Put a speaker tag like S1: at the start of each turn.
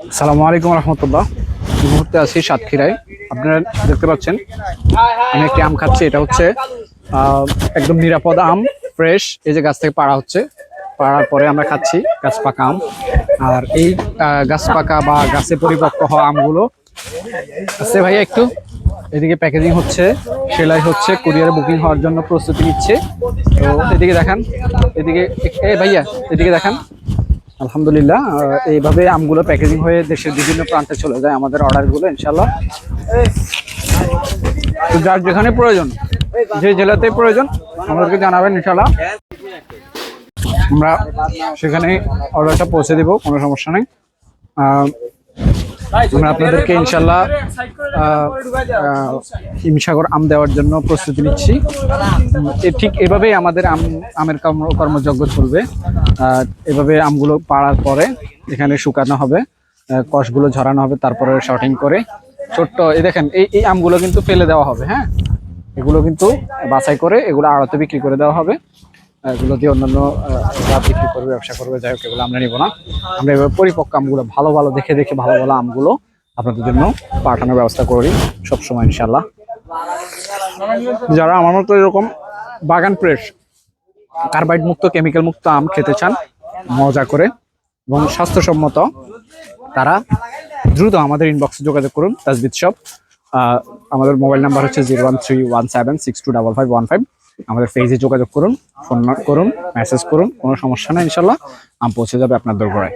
S1: আসসালামু আলাইকুম রহমতুল্লাহ। এই মুহূর্তে আছি সাতক্ষীরায়। আপনারা দেখতে পাচ্ছেন আমি একটি আম খাচ্ছি। এটা হচ্ছে একদম নিরাপদ আম, ফ্রেশ। এই যে গাছ থেকে পাড়া হচ্ছে, পাড়ার পরে আমরা খাচ্ছি গাছ পাকা আম। আর এই গাছ পাকা বা গাছে পরিপক্ক হওয়া আমগুলো আছে ভাইয়া একটু এদিকে প্যাকেজিং হচ্ছে, সেলাই হচ্ছে, কুরিয়ারে বুকিং হওয়ার জন্য প্রস্তুতি নিচ্ছে। তো এদিকে দেখান, এদিকে ভাইয়া এদিকে দেখান। আলহামদুলিল্লাহ এইভাবে আমগুলো প্যাকেজিং হয়ে দেশের বিভিন্ন প্রান্তে চলে যায় আমাদের অর্ডারগুলো ইনশাল্লাহ। তো যার যেখানে প্রয়োজন, যে জেলাতে প্রয়োজন আমাদেরকে জানাবেন ইনশাল্লাহ, আমরা সেখানে অর্ডারটা পৌঁছে দেবো, কোনো সমস্যা নেই। আমরা আপনাদেরকে ইনশাল্লাহ হিমসাগর আম দেওয়ার জন্য প্রস্তুতি নিচ্ছি। ঠিক এভাবেই আমাদের আমের কর্মযজ্ঞ চলবে। এভাবে আমগুলো পাড়ার পরে এখানে শুকানো হবে, কষগুলো ঝরানো হবে, তারপরে শর্টিং করে ছোট্ট এই দেখেন এই আমগুলো কিন্তু ফেলে দেওয়া হবে। হ্যাঁ, এগুলো কিন্তু বাছাই করে এগুলো আড়তে বিক্রি করে দেওয়া হবে। এগুলো দিয়ে অন্যান্য বিক্রি করবে, ব্যবসা করবে, যাই হোক এগুলো আমরা নিব না। আমরা এবার পরিপক্ক আমগুলো ভালো ভালো দেখে ভালো ভালো আমগুলো আপনাদের জন্য পাঠানোর ব্যবস্থা করি সবসময় ইনশাল্লাহ। যারা আমার মতো এরকম বাগান ফ্রেশ, কার্বাইড মুক্ত, কেমিক্যাল মুক্ত আম খেতে চান মজা করে এবং স্বাস্থ্যসম্মত, তারা দ্রুত আমাদের ইনবক্সে যোগাযোগ করুন। তাজবিদ শপ, আমাদের মোবাইল নাম্বার হচ্ছে 01317625515। আমাদের পেজে যোগাযোগ করুন, ফোন করুন, মেসেজ করুন, কোনো সমস্যা নেই ইনশাল্লাহ আম পৌঁছে যাবে আপনার দরবারে।